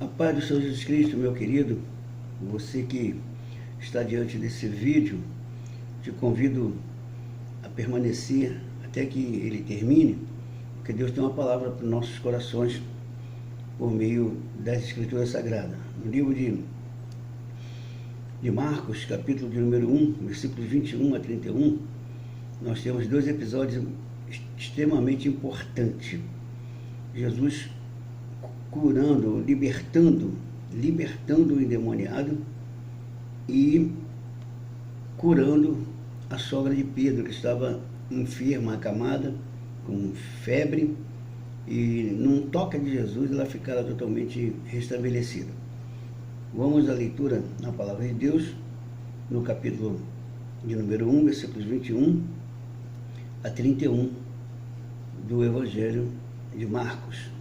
A paz do Senhor Jesus Cristo, meu querido, você que está diante desse vídeo, te convido a permanecer até que ele termine, porque Deus tem uma palavra para os nossos corações por meio das Escrituras Sagradas. No livro de Marcos, capítulo de número 1, versículos 21 a 31, nós temos dois episódios extremamente importantes. Jesus curando, libertando o endemoniado e curando a sogra de Pedro, que estava enferma, acamada, com febre, e num toque de Jesus ela ficara totalmente restabelecida. Vamos à leitura na palavra de Deus, no capítulo de número 1, versículos 21 a 31 do Evangelho de Marcos.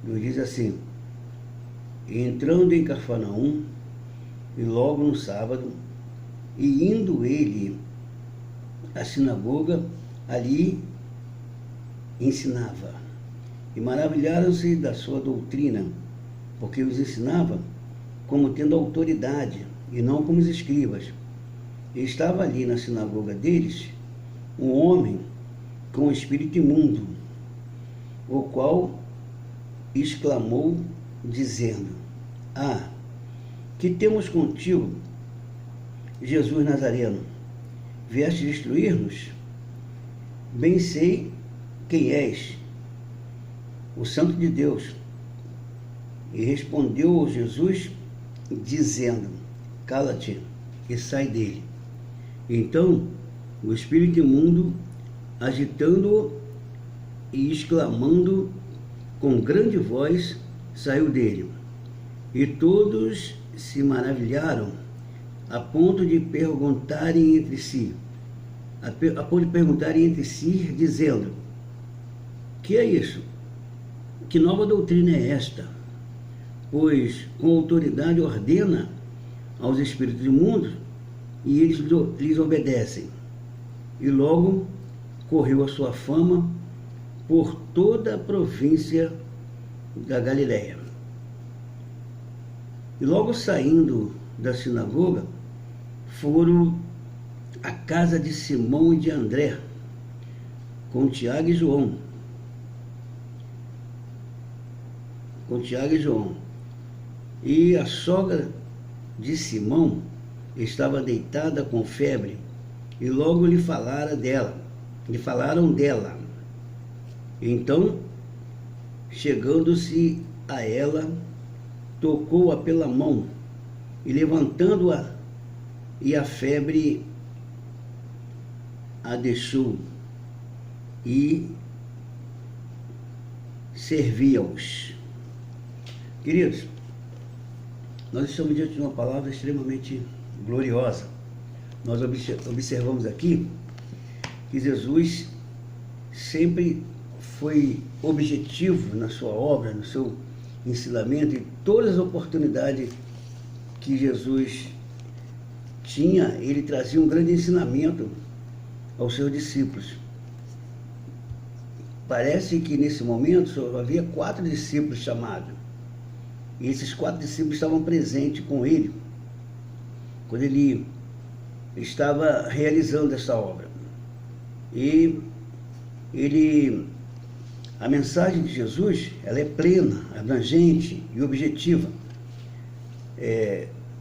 Deus diz assim: entrando em Cafarnaum, e logo no sábado, e indo ele à sinagoga, ali ensinava. E maravilharam-se da sua doutrina, porque os ensinava como tendo autoridade, e não como os escribas. E estava ali na sinagoga deles um homem com espírito imundo, o qual exclamou, dizendo: que temos contigo, Jesus Nazareno? Vieste destruir-nos? Bem sei quem és, o Santo de Deus. E respondeu Jesus, dizendo: cala-te e sai dele. Então o espírito imundo, agitando-o e exclamando com grande voz, saiu dele. E todos se maravilharam, a ponto de perguntarem entre si, dizendo: que é isso? Que nova doutrina é esta? Pois com autoridade ordena aos espíritos imundos, e eles lhes obedecem. E logo correu a sua fama por toda a província da Galileia. E logo saindo da sinagoga, foram à casa de Simão e de André, com Tiago e João. E a sogra de Simão estava deitada com febre, e logo lhe falaram dela. Então, chegando-se a ela, tocou-a pela mão, e levantando-a, e a febre a deixou, e servia-os. Queridos, nós estamos diante de uma palavra extremamente gloriosa. Nós observamos aqui que Jesus sempre foi objetivo na sua obra, no seu ensinamento, e todas as oportunidades que Jesus tinha, ele trazia um grande ensinamento aos seus discípulos. Parece que nesse momento só havia 4 discípulos chamados, e esses 4 discípulos estavam presentes com ele quando ele estava realizando essa obra. E a mensagem de Jesus, ela é plena, abrangente e objetiva.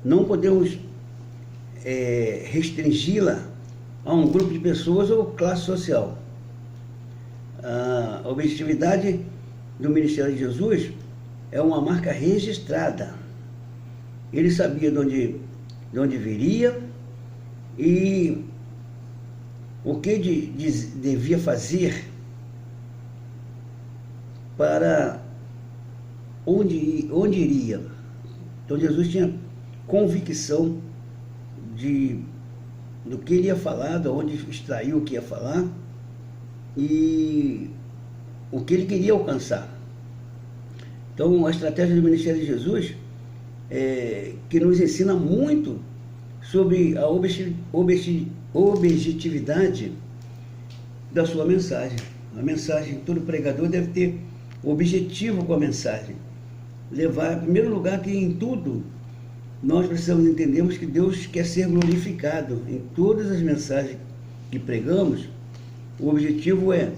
Não podemos restringi-la a um grupo de pessoas ou classe social. A objetividade do ministério de Jesus é uma marca registrada. Ele sabia de onde viria e o que devia fazer para onde iria. Então Jesus tinha convicção do que ele ia falar, de onde extraiu o que ia falar e o que ele queria alcançar. Então a estratégia do ministério de Jesus que nos ensina muito sobre a objetividade da sua mensagem. A mensagem, todo pregador deve ter objetivo com a mensagem. levar, em primeiro lugar, que em tudo nós precisamos entendermos que Deus quer ser glorificado. Em todas as mensagens que pregamos, o objetivo é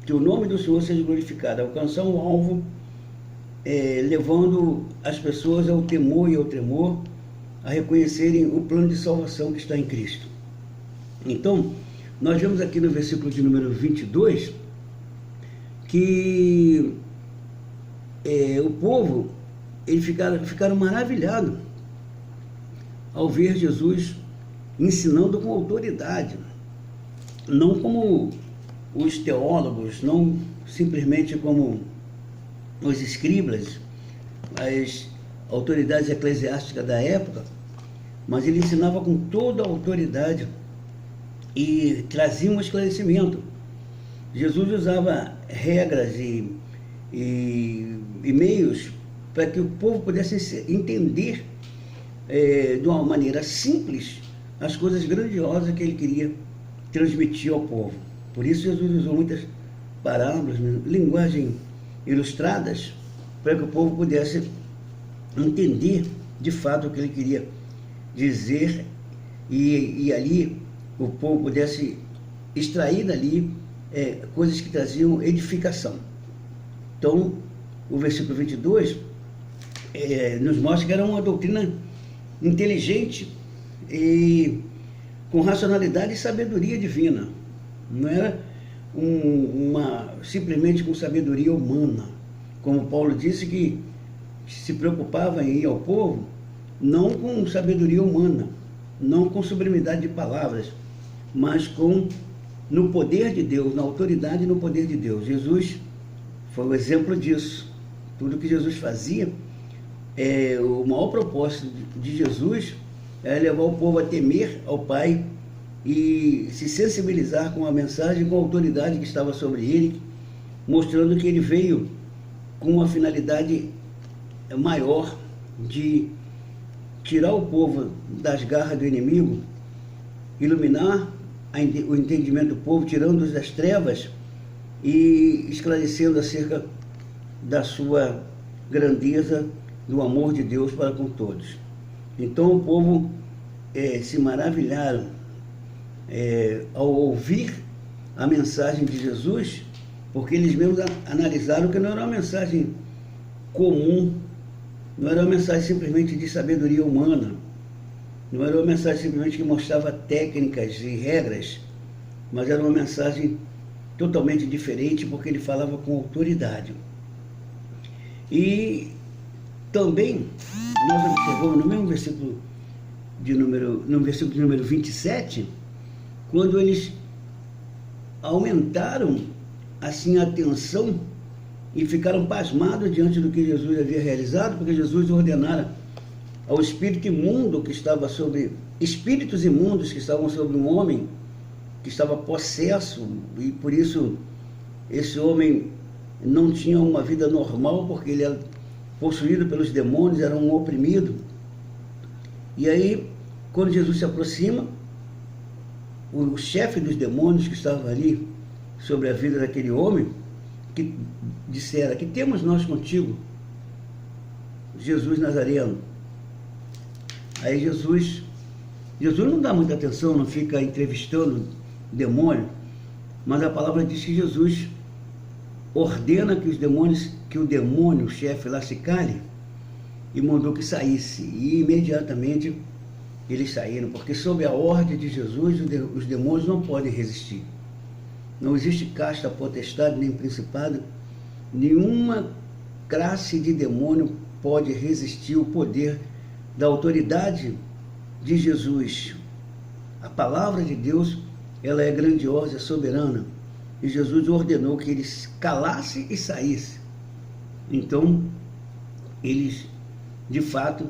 que o nome do Senhor seja glorificado, alcançar um alvo, levando as pessoas ao temor e ao tremor, a reconhecerem o plano de salvação que está em Cristo. Então, nós vemos aqui no versículo de número 22, que o povo, eles ficaram maravilhados ao ver Jesus ensinando com autoridade, não como os teólogos, não simplesmente como os escribas, as autoridades eclesiásticas da época, mas ele ensinava com toda a autoridade e trazia um esclarecimento. Jesus usava regras e meios para que o povo pudesse entender de uma maneira simples as coisas grandiosas que ele queria transmitir ao povo. Por isso Jesus usou muitas parábolas, linguagem ilustradas, para que o povo pudesse entender de fato o que ele queria dizer e ali o povo pudesse extrair dali coisas que traziam edificação. Então, o versículo 22 nos mostra que era uma doutrina inteligente e com racionalidade e sabedoria divina. Não era simplesmente com sabedoria humana, como Paulo disse que se preocupava em ir ao povo, não com sabedoria humana, não com sublimidade de palavras, mas no poder de Deus, na autoridade e no poder de Deus. Jesus foi o exemplo disso. Tudo que Jesus fazia, o maior propósito de Jesus é levar o povo a temer ao Pai e se sensibilizar com a mensagem, com a autoridade que estava sobre ele, mostrando que ele veio com uma finalidade maior de tirar o povo das garras do inimigo, iluminar o entendimento do povo, tirando-os das trevas e esclarecendo acerca da sua grandeza, do amor de Deus para com todos. Então o povo se maravilharam ao ouvir a mensagem de Jesus, porque eles mesmos analisaram que não era uma mensagem comum, não era uma mensagem simplesmente de sabedoria humana, não era uma mensagem simplesmente que mostrava técnicas e regras, mas era uma mensagem totalmente diferente, porque ele falava com autoridade. E também nós observamos no mesmo versículo no versículo de número 27, quando eles aumentaram assim a atenção e ficaram pasmados diante do que Jesus havia realizado, porque Jesus ordenara ao espírito imundo que estava sobre, espíritos imundos que estavam sobre um homem que estava possesso, e por isso esse homem não tinha uma vida normal, porque ele era possuído pelos demônios, era um oprimido. E aí, quando Jesus se aproxima, o chefe dos demônios que estava ali sobre a vida daquele homem, que dissera: que temos nós contigo, Jesus Nazareno? Aí Jesus não dá muita atenção, não fica entrevistando o demônio, mas a palavra diz que Jesus ordena que o demônio, o chefe lá, se cale, e mandou que saísse, e imediatamente eles saíram, porque sob a ordem de Jesus os demônios não podem resistir. Não existe casta, potestade, nem principado, nenhuma classe de demônio pode resistir o poder da autoridade de Jesus. A palavra de Deus, ela é grandiosa, é soberana, e Jesus ordenou que eles calassem e saíssem. Então, eles, de fato,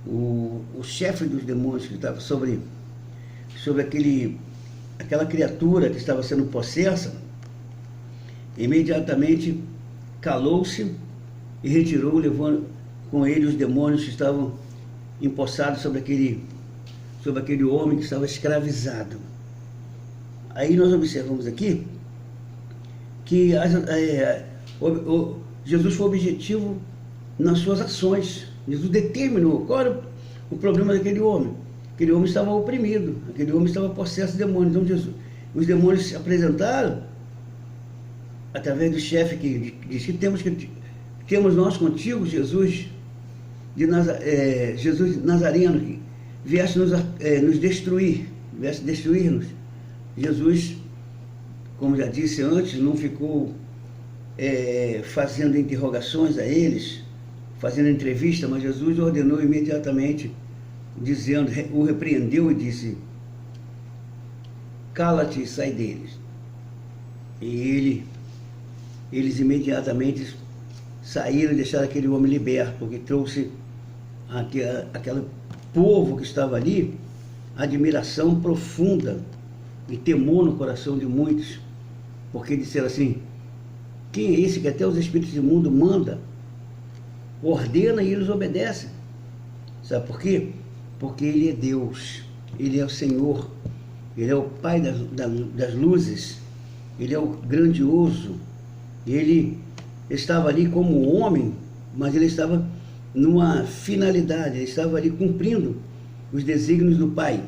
o chefe dos demônios que estava sobre aquela criatura que estava sendo possessa, imediatamente calou-se e retirou, levando com ele os demônios que estavam empossados sobre aquele homem que estava escravizado. Aí nós observamos aqui que Jesus foi objetivo nas suas ações. Jesus determinou qual era o problema daquele homem. Aquele homem estava oprimido, aquele homem estava possesso de demônios. Então Jesus, os demônios se apresentaram através do chefe que disse que temos nós contigo, Jesus Nazareno, que viesse nos destruir, viesse destruir-nos. Jesus, como já disse antes, não ficou fazendo interrogações a eles, fazendo entrevista, mas Jesus ordenou imediatamente, dizendo, o repreendeu e disse: cala-te e sai deles. E eles imediatamente saíram e deixaram aquele homem liberto, porque trouxe aquele povo que estava ali admiração profunda e temor no coração de muitos, porque disseram assim: quem é esse que até os espíritos do mundo manda, ordena e eles obedecem? Sabe por quê? Porque Ele é Deus, Ele é o Senhor, Ele é o Pai das luzes, Ele é o grandioso. Ele estava ali como homem, mas Ele estava numa finalidade, Ele estava ali cumprindo os desígnios do Pai.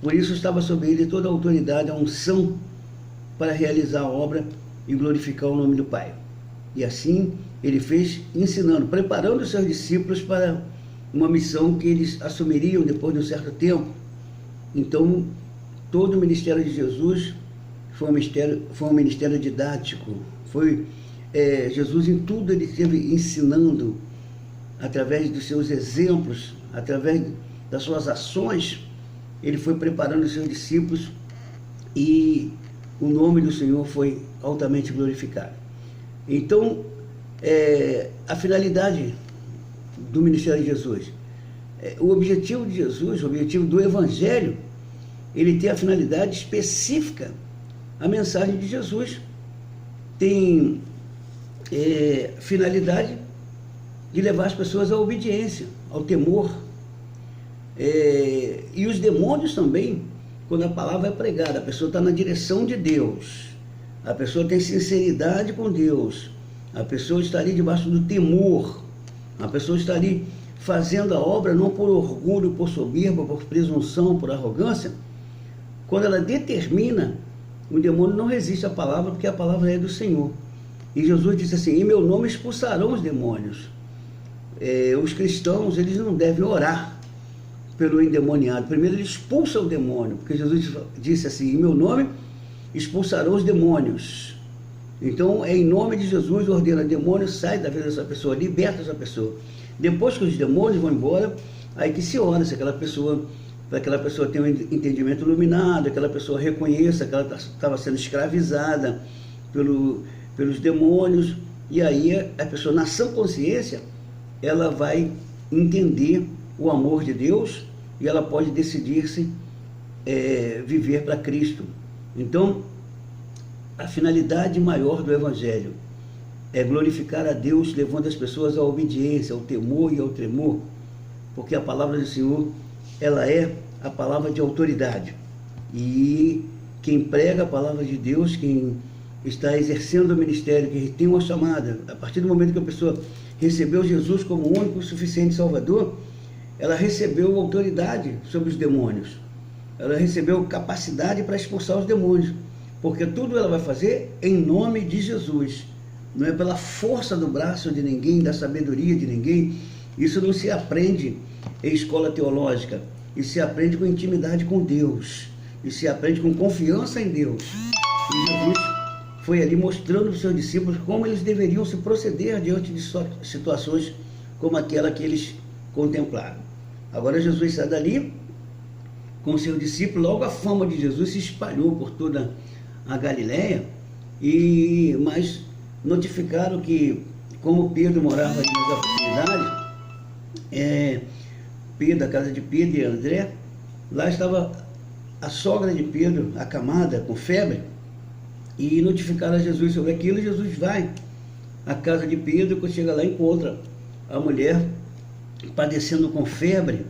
Por isso estava sobre Ele toda a autoridade, a unção para realizar a obra e glorificar o nome do Pai. E assim Ele fez, ensinando, preparando os seus discípulos para uma missão que eles assumiriam depois de um certo tempo. Então, todo o ministério de Jesus foi um ministério didático. Jesus em tudo Ele esteve ensinando, através dos seus exemplos, através das suas ações, Ele foi preparando os seus discípulos e o nome do Senhor foi altamente glorificado. Então, a finalidade do ministério de Jesus, o objetivo de Jesus, o objetivo do Evangelho, ele tem a finalidade específica. A mensagem de Jesus tem finalidade de levar as pessoas à obediência, ao temor. E os demônios também, quando a palavra é pregada, a pessoa está na direção de Deus, a pessoa tem sinceridade com Deus, a pessoa está ali debaixo do temor, a pessoa está ali fazendo a obra não por orgulho, por soberba, por presunção, por arrogância. Quando ela determina, o demônio não resiste à palavra, porque a palavra é do Senhor. E Jesus disse assim: em meu nome expulsarão os demônios. Os cristãos, eles não devem orar pelo endemoniado. Primeiro ele expulsa o demônio, porque Jesus disse assim: em meu nome expulsarão os demônios. Então, em nome de Jesus, ordena: demônio, sai da vida dessa pessoa, liberta essa pessoa. Depois que os demônios vão embora, aí que se ora se aquela pessoa, para que aquela pessoa tenha um entendimento iluminado, aquela pessoa reconheça que ela estava sendo escravizada pelos demônios, e aí a pessoa, na sã consciência, ela vai entender o amor de Deus e ela pode decidir-se viver para Cristo. Então, a finalidade maior do Evangelho é glorificar a Deus, levando as pessoas à obediência, ao temor e ao tremor, porque a palavra do Senhor, ela é a palavra de autoridade. E quem prega a palavra de Deus, quem está exercendo o ministério, que tem uma chamada, a partir do momento que a pessoa recebeu Jesus como o único e suficiente Salvador, ela recebeu autoridade sobre os demônios, ela recebeu capacidade para expulsar os demônios, porque tudo ela vai fazer em nome de Jesus, não é pela força do braço de ninguém, da sabedoria de ninguém. Isso não se aprende em escola teológica, isso se aprende com intimidade com Deus, isso se aprende com confiança em Deus. E Jesus foi ali mostrando aos seus discípulos como eles deveriam se proceder diante de situações como aquela que eles contemplaram. Agora Jesus sai dali com seus discípulos, logo a fama de Jesus se espalhou por toda a Galileia, mas notificaram que, como Pedro morava ali nas proximidades, Pedro, a casa de Pedro e André, lá estava a sogra de Pedro, acamada, com febre, e notificaram a Jesus sobre aquilo. E Jesus vai à casa de Pedro, quando chega lá encontra a mulher padecendo com febre,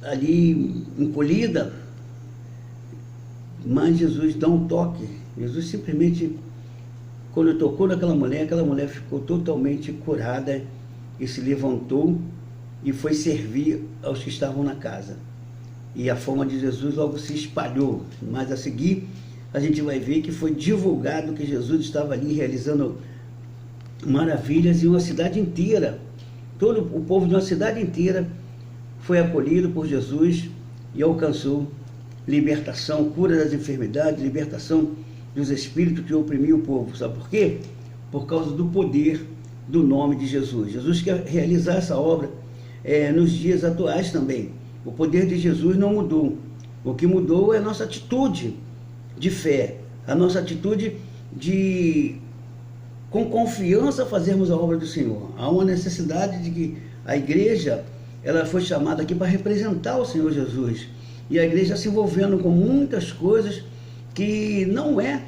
ali encolhida, mas Jesus dá um toque. Jesus simplesmente quando tocou naquela mulher, aquela mulher ficou totalmente curada e se levantou e foi servir aos que estavam na casa. E a fama de Jesus logo se espalhou, mas a seguir a gente vai ver que foi divulgado que Jesus estava ali realizando maravilhas em uma cidade inteira. Todo o povo de uma cidade inteira foi acolhido por Jesus e alcançou libertação, cura das enfermidades, libertação dos espíritos que oprimiam o povo. Sabe por quê? Por causa do poder do nome de Jesus. Jesus quer realizar essa obra nos dias atuais também. O poder de Jesus não mudou. O que mudou é a nossa atitude de fé, a nossa atitude de, com confiança, fazermos a obra do Senhor. Há uma necessidade de que a igreja, ela foi chamada aqui para representar o Senhor Jesus. E a igreja se envolvendo com muitas coisas que não é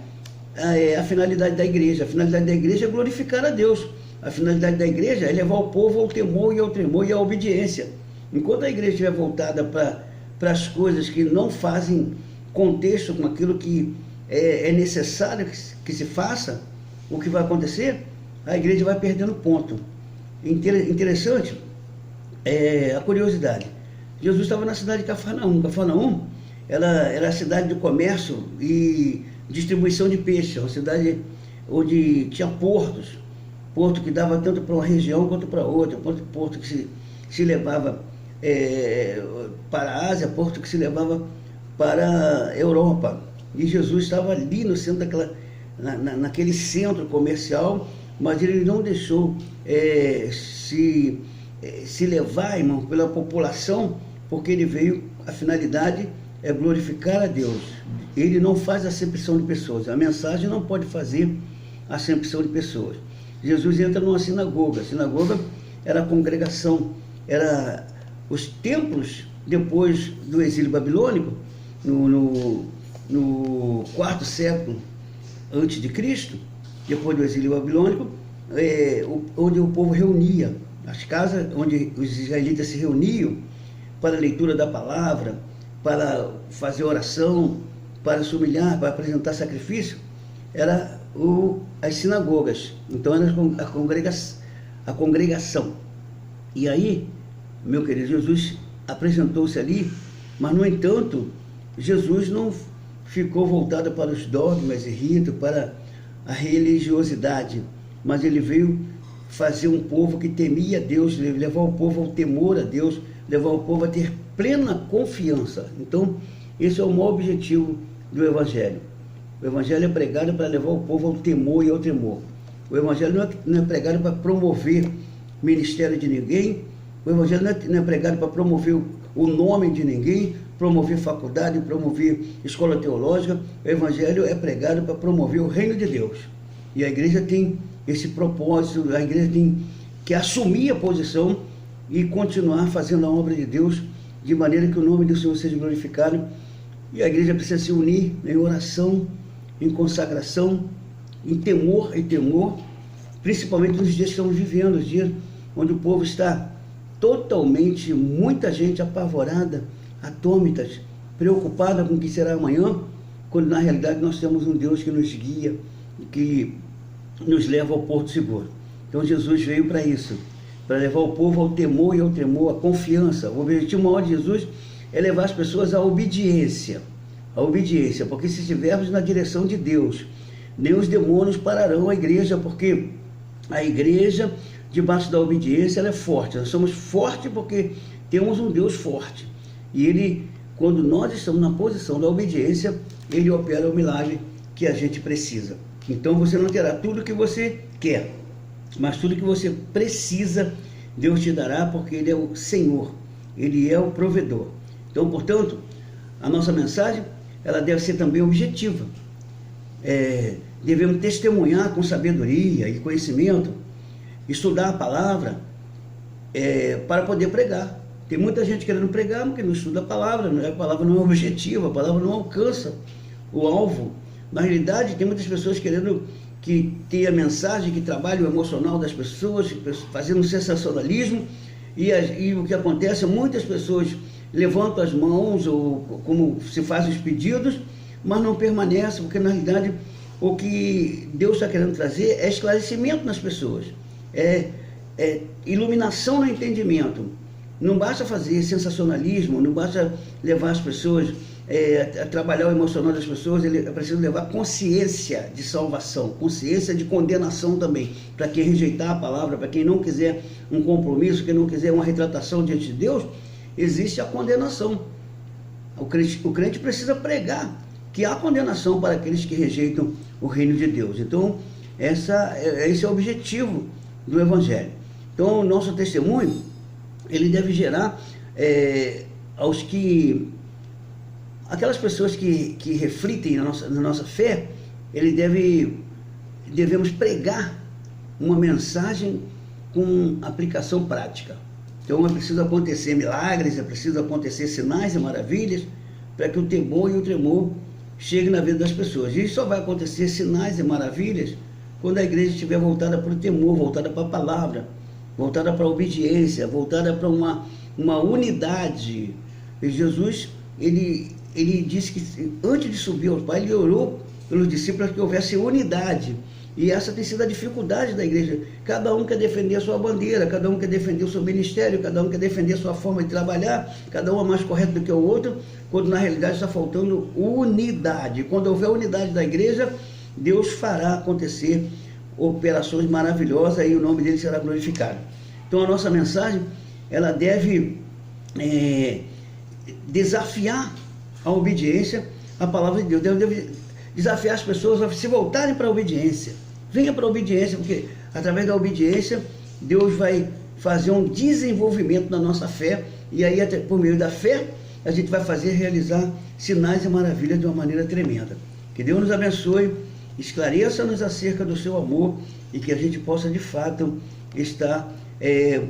a finalidade da igreja. A finalidade da igreja é glorificar a Deus. A finalidade da igreja é levar o povo ao temor e ao tremor e à obediência. Enquanto a igreja estiver voltada para as coisas que não fazem contexto com aquilo que é necessário que se faça, o que vai acontecer? A igreja vai perdendo ponto. Interessante a curiosidade. Jesus estava na cidade de Cafarnaum. Cafarnaum era a cidade de comércio e distribuição de peixe, uma cidade onde tinha portos, porto que dava tanto para uma região quanto para outra, porto que se levava para a Ásia, porto que se levava para a Europa. E Jesus estava ali no centro naquele centro comercial, mas ele não deixou se levar, irmão, pela população, porque ele veio, a finalidade é glorificar a Deus. Ele não faz acepção de pessoas. A mensagem não pode fazer acepção de pessoas. Jesus entra numa sinagoga. A sinagoga era a congregação, era os templos depois do exílio babilônico, no 4º século antes de Cristo, depois do exílio babilônico, onde o povo reunia, as casas onde os israelitas se reuniam para a leitura da palavra, para fazer oração, para se humilhar, para apresentar sacrifício, era as sinagogas. Então era a congregação. E aí, meu querido, Jesus apresentou-se ali, mas no entanto, Jesus não ficou voltado para os dogmas e ritos, para a religiosidade, mas ele veio fazer um povo que temia a Deus, levar o povo ao temor a Deus, levar o povo a ter plena confiança. Então, esse é o maior objetivo do Evangelho. O Evangelho é pregado para levar o povo ao temor e ao tremor. O Evangelho não é pregado para promover ministério de ninguém. O Evangelho não é pregado para promover o nome de ninguém, promover faculdade, promover escola teológica. O Evangelho é pregado para promover o reino de Deus. E a igreja tem esse propósito, a igreja tem que assumir a posição e continuar fazendo a obra de Deus, de maneira que o nome do Senhor seja glorificado. E a igreja precisa se unir em oração, em consagração, em temor e temor, principalmente nos dias que estamos vivendo, os dias onde o povo está totalmente, muita gente apavorada, atômitas, preocupada com o que será amanhã, quando na realidade nós temos um Deus que nos guia, que nos leva ao porto seguro. Então Jesus veio para isso, para levar o povo ao temor e ao tremor, à confiança. O objetivo maior de Jesus é levar as pessoas à obediência, porque se estivermos na direção de Deus, nem os demônios pararão a igreja, porque a igreja, debaixo da obediência, ela é forte. Nós somos fortes porque temos um Deus forte. E Ele, quando nós estamos na posição da obediência, Ele opera o milagre que a gente precisa. Então você não terá tudo o que você quer, mas tudo que você precisa, Deus te dará, porque Ele é o Senhor, Ele é o provedor. Então, portanto, a nossa mensagem, ela deve ser também objetiva. Devemos testemunhar com sabedoria e conhecimento, estudar a palavra para poder pregar. Tem muita gente querendo pregar, mas que não estuda a palavra não é objetiva, a palavra não alcança o alvo. Na realidade, tem muitas pessoas querendo que tenha mensagem, que trabalhe o emocional das pessoas, fazendo sensacionalismo, e o que acontece, muitas pessoas levantam as mãos, ou como se fazem os pedidos, mas não permanecem, porque na realidade o que Deus está querendo trazer é esclarecimento nas pessoas, é iluminação no entendimento. Não basta fazer sensacionalismo, não basta levar as pessoas a trabalhar o emocional das pessoas, ele é preciso levar consciência de salvação, consciência de condenação também, para quem rejeitar a palavra, para quem não quiser um compromisso, quem não quiser uma retratação diante de Deus, existe a condenação. O crente precisa pregar que há condenação para aqueles que rejeitam o reino de Deus. Então, esse é o objetivo do Evangelho. Então, o nosso testemunho, ele deve gerar aquelas pessoas que refletem na nossa fé, devemos pregar uma mensagem com aplicação prática. Então é preciso acontecer milagres, é preciso acontecer sinais e maravilhas, para que o temor e o tremor cheguem na vida das pessoas. E isso só vai acontecer sinais e maravilhas quando a igreja estiver voltada para o temor, voltada para a palavra, voltada para a obediência, voltada para uma unidade. E Jesus, ele disse que antes de subir ao Pai, ele orou pelos discípulos que houvesse unidade. E essa tem sido a dificuldade da igreja. Cada um quer defender a sua bandeira, cada um quer defender o seu ministério, cada um quer defender a sua forma de trabalhar, cada um é mais correto do que o outro, quando na realidade está faltando unidade. Quando houver unidade da igreja, Deus fará acontecer operações maravilhosas e o nome dele será glorificado. Então a nossa mensagem, ela deve desafiar a obediência à palavra de Deus. Deus deve desafiar as pessoas a se voltarem para a obediência. Venha para a obediência, porque através da obediência Deus vai fazer um desenvolvimento na nossa fé, e aí até por meio da fé a gente vai realizar sinais e maravilhas de uma maneira tremenda. Que Deus nos abençoe, esclareça-nos acerca do seu amor, e que a gente possa de fato estar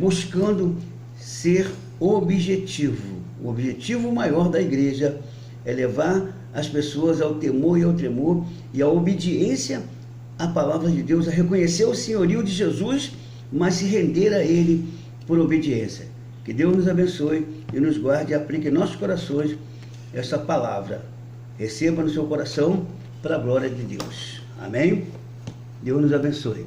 buscando ser objetivo. O objetivo maior da igreja é levar as pessoas ao temor e ao tremor e à obediência à palavra de Deus, a reconhecer o senhorio de Jesus, mas se render a Ele por obediência. Que Deus nos abençoe e nos guarde e aplique em nossos corações essa palavra. Receba no seu coração para a glória de Deus. Amém? Deus nos abençoe.